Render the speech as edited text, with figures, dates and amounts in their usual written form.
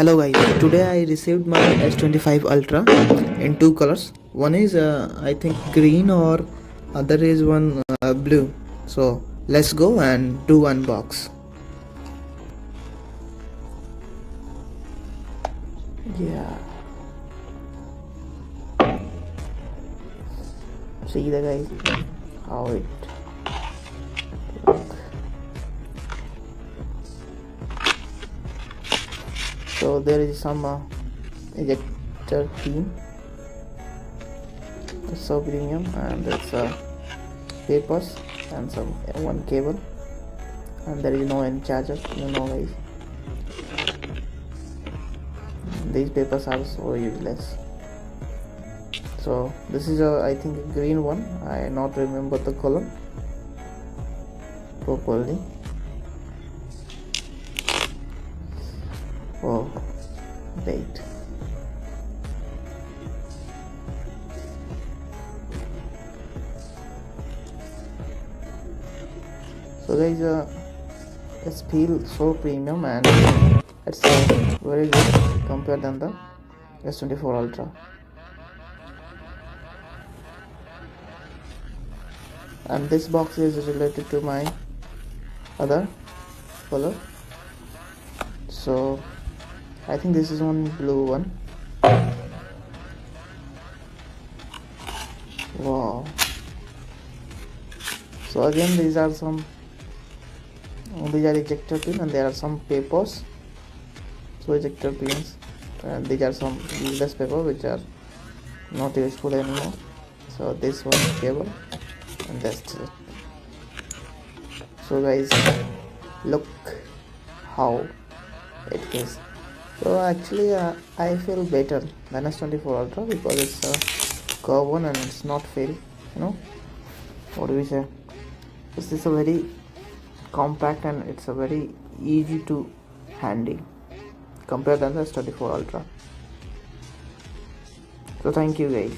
Hello guys, today I received my S25 Ultra in two colors. One is I think green, or other is one blue. So let's go and do unbox. Yeah, see the guys how it look. So there is some ejector pin. It's so premium, and there's papers and some one cable, and there is no any charger. Guys, these papers are so useless. So this is I think a green one. I not remember the color properly. Oh, wait. So guys, it's feel so premium, and it's very good compared than the S24 Ultra. And this box is related to my other color. So I think this is one blue one. Wow. So again, these are ejector pin, and there are some papers. So ejector pins, and these are some useless paper which are not useful anymore. So this one cable, and that's it. So guys, look how it is. So actually I feel better than S24 Ultra because it's a curved one and it's not fail. What do we say? This is a very compact, and it's a very easy to handy compared than the S24 Ultra. So thank you guys.